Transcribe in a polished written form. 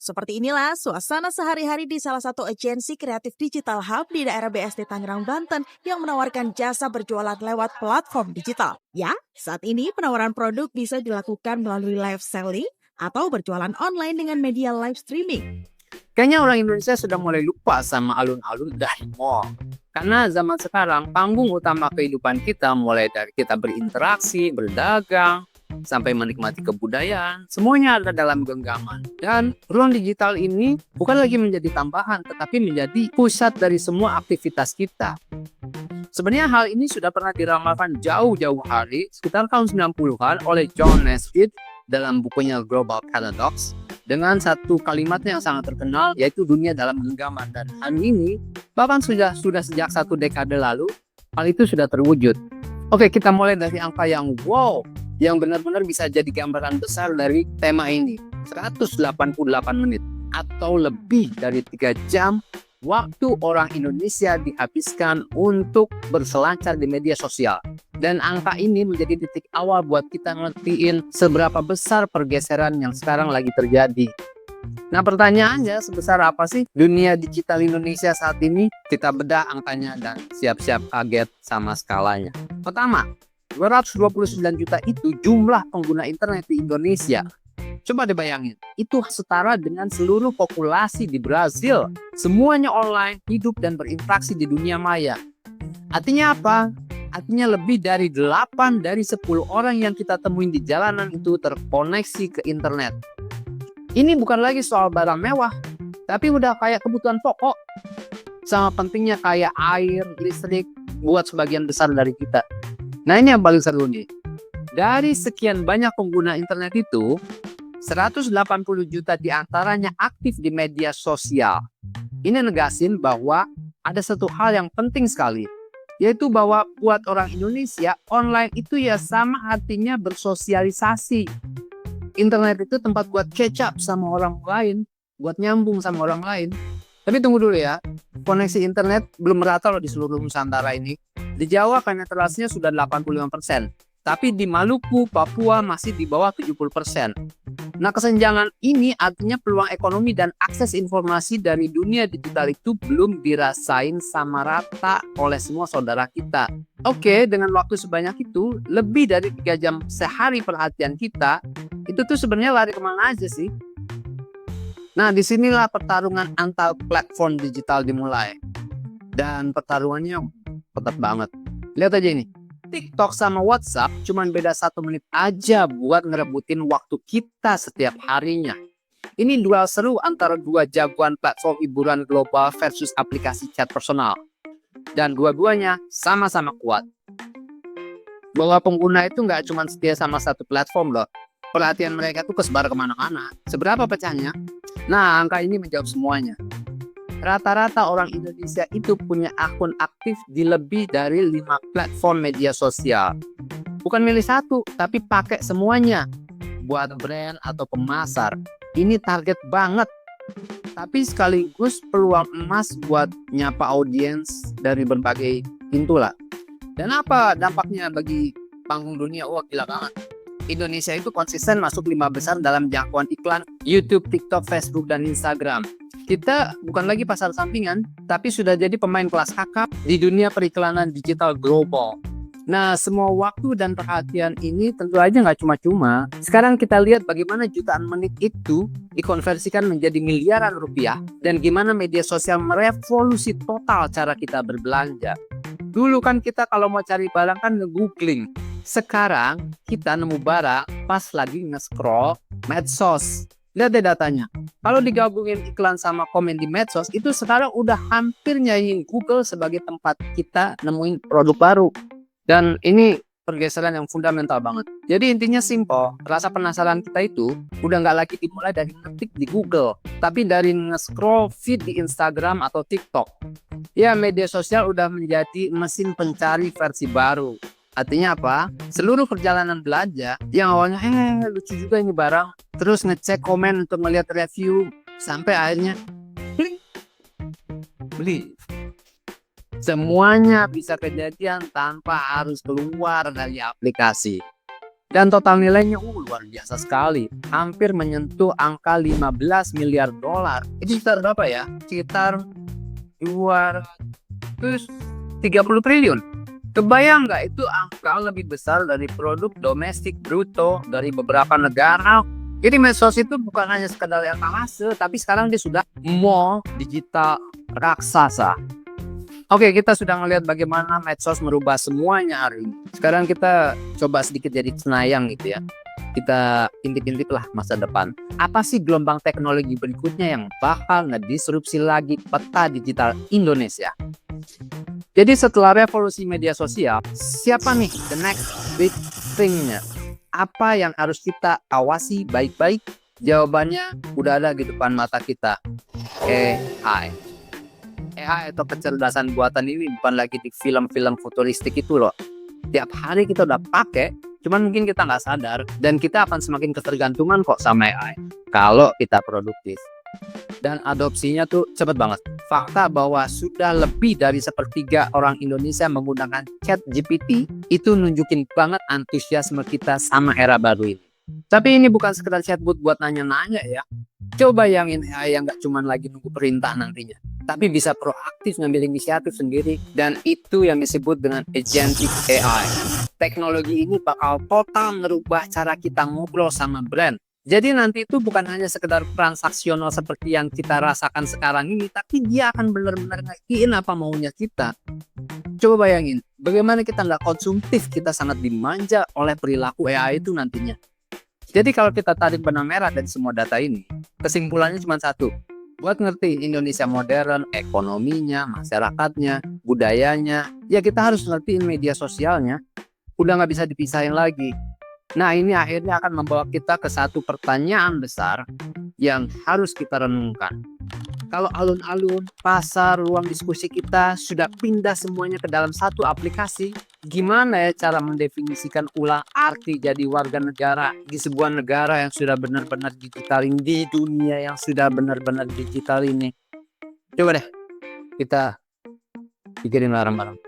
Seperti inilah suasana sehari-hari di salah satu agensi kreatif digital hub di daerah BSD Tangerang, Banten yang menawarkan jasa berjualan lewat platform digital. Ya, saat ini penawaran produk bisa dilakukan melalui live selling atau berjualan online dengan media live streaming. Kayaknya orang Indonesia sudah mulai lupa sama alun-alun dari mall. Karena zaman sekarang panggung utama kehidupan kita mulai dari kita berinteraksi, berdagang, sampai menikmati kebudayaan, semuanya ada dalam genggaman. Dan ruang digital ini bukan lagi menjadi tambahan, tetapi menjadi pusat dari semua aktivitas kita. Sebenarnya hal ini sudah pernah diramalkan jauh-jauh hari, sekitar tahun 90-an oleh John Naisbitt dalam bukunya Global Paradox, dengan satu kalimatnya yang sangat terkenal, yaitu dunia dalam genggaman. Dan hal ini bahkan sudah sejak 1 dekade lalu, hal itu sudah terwujud. Oke, kita mulai dari angka yang wow, yang benar-benar bisa jadi gambaran besar dari tema ini. 188 menit atau lebih dari 3 jam waktu orang Indonesia dihabiskan untuk berselancar di media sosial. Dan angka ini menjadi titik awal buat kita ngertiin seberapa besar pergeseran yang sekarang lagi terjadi. Nah, pertanyaannya, sebesar apa sih dunia digital Indonesia saat ini? Kita bedah angkanya dan siap-siap kaget sama skalanya. Pertama, 229 juta itu jumlah pengguna internet di Indonesia. Coba dibayangin, itu setara dengan seluruh populasi di Brazil. Semuanya online, hidup dan berinteraksi di dunia maya. Artinya apa? Artinya lebih dari 8 dari 10 orang yang kita temuin di jalanan itu terkoneksi ke internet. Ini bukan lagi soal barang mewah, tapi udah kayak kebutuhan pokok. Sama pentingnya kayak air, listrik, buat sebagian besar dari kita. Nah, ini yang paling seru nih. Dari sekian banyak pengguna internet itu, 180 juta diantaranya aktif di media sosial. Ini negasin bahwa ada satu hal yang penting sekali, yaitu bahwa buat orang Indonesia, online itu ya sama artinya bersosialisasi. Internet itu tempat buat catch up sama orang lain, buat nyambung sama orang lain. Tapi tunggu dulu ya, koneksi internet belum merata loh di seluruh Nusantara ini. Di Jawa penetrasinya sudah 85%, tapi di Maluku, Papua masih di bawah 70%. Nah, kesenjangan ini artinya peluang ekonomi dan akses informasi dari dunia digital itu belum dirasain sama rata oleh semua saudara kita. Oke, dengan waktu sebanyak itu, lebih dari 3 jam sehari perhatian kita, itu tuh sebenarnya lari kemana aja sih? Nah, disinilah pertarungan antar platform digital dimulai. Dan pertarungannya ketat banget. Lihat aja ini. TikTok sama WhatsApp cuman beda 1 menit aja buat ngerebutin waktu kita setiap harinya. Ini duel seru antara dua jagoan platform hiburan global versus aplikasi chat personal. Dan dua-duanya sama-sama kuat. Bahwa pengguna itu nggak cuma setia sama satu platform loh. Perhatian mereka tuh kesebar kemana-mana. Seberapa pecahnya? Nah, angka ini menjawab semuanya. Rata-rata orang Indonesia itu punya akun aktif di lebih dari 5 platform media sosial. Bukan milih satu, tapi pakai semuanya. Buat brand atau pemasar, ini target banget. Tapi sekaligus peluang emas buat nyapa audiens dari berbagai pintu lah. Dan apa dampaknya bagi panggung dunia? Wah, gila banget. Indonesia itu konsisten masuk 5 besar dalam jangkauan iklan YouTube, TikTok, Facebook, dan Instagram. Kita bukan lagi pasar sampingan, tapi sudah jadi pemain kelas kakap di dunia periklanan digital global. Nah, semua waktu dan perhatian ini tentu aja nggak cuma-cuma. Sekarang kita lihat bagaimana jutaan menit itu dikonversikan menjadi miliaran rupiah, dan gimana media sosial merevolusi total cara kita berbelanja. Dulu kan kita kalau mau cari barang kan nge-googling. Sekarang kita nemu barang pas lagi nge-scroll medsos. Lihat deh datanya. Kalau digabungin iklan sama komen di medsos, itu sekarang udah hampir nyaingin Google sebagai tempat kita nemuin produk baru. Dan ini pergeseran yang fundamental banget. Jadi intinya simple, rasa penasaran kita itu udah nggak lagi dimulai dari ngetik di Google, tapi dari nge-scroll feed di Instagram atau TikTok. Ya, media sosial udah menjadi mesin pencari versi baru. Artinya apa? Seluruh perjalanan belanja yang awalnya lucu juga ini barang, terus ngecek komen untuk melihat review, sampai akhirnya beli. Semuanya bisa kejadian tanpa harus keluar dari aplikasi. Dan total nilainya luar biasa sekali, hampir menyentuh angka 15 miliar dolar. Itu sekitar berapa ya? Sekitar 230 triliun. Kebayang nggak itu angka lebih besar dari produk domestik bruto dari beberapa negara. Jadi medsos itu bukan hanya sekedar etalase, tapi sekarang dia sudah mall digital raksasa. Oke, kita sudah ngelihat bagaimana medsos merubah semuanya hari ini. Sekarang kita coba sedikit jadi cenayang gitu ya. Kita intip-intip lah masa depan. Apa sih gelombang teknologi berikutnya yang bakal ngedisrupsi lagi peta digital Indonesia? Jadi setelah revolusi media sosial, siapa nih the next big thing-nya? Apa yang harus kita awasi baik-baik? Jawabannya udah ada di depan mata kita. AI. AI atau kecerdasan buatan ini bukan lagi di film-film futuristik itu loh. Tiap hari kita udah pakai, cuman mungkin kita nggak sadar, dan kita akan semakin ketergantungan kok sama AI kalau kita produktif. Dan adopsinya tuh cepet banget. Fakta bahwa sudah lebih dari sepertiga orang Indonesia menggunakan ChatGPT itu nunjukin banget antusiasme kita sama era baru ini. Tapi ini bukan sekedar chatbot buat nanya-nanya ya. Coba bayangin AI yang nggak cuma lagi nunggu perintah nantinya, tapi bisa proaktif ngambil inisiatif sendiri, dan itu yang disebut dengan agentic AI. Teknologi ini bakal total merubah cara kita ngobrol sama brand. Jadi nanti itu bukan hanya sekedar transaksional seperti yang kita rasakan sekarang ini, tapi dia akan benar-benar ngertiin apa maunya kita. Coba bayangin, bagaimana kita nggak konsumtif, kita sangat dimanja oleh perilaku AI itu nantinya. Jadi kalau kita tarik benang merah dari semua data ini, kesimpulannya cuma satu. Buat ngerti Indonesia modern, ekonominya, masyarakatnya, budayanya, ya kita harus ngertiin media sosialnya. Udah nggak bisa dipisahin lagi. Nah, ini akhirnya akan membawa kita ke satu pertanyaan besar yang harus kita renungkan. Kalau alun-alun, pasar, ruang diskusi kita sudah pindah semuanya ke dalam satu aplikasi, gimana ya cara mendefinisikan ulang arti jadi warga negara di sebuah negara yang sudah benar-benar digital ini, di dunia yang sudah benar-benar digital ini? Coba deh kita pikirin bareng-bareng.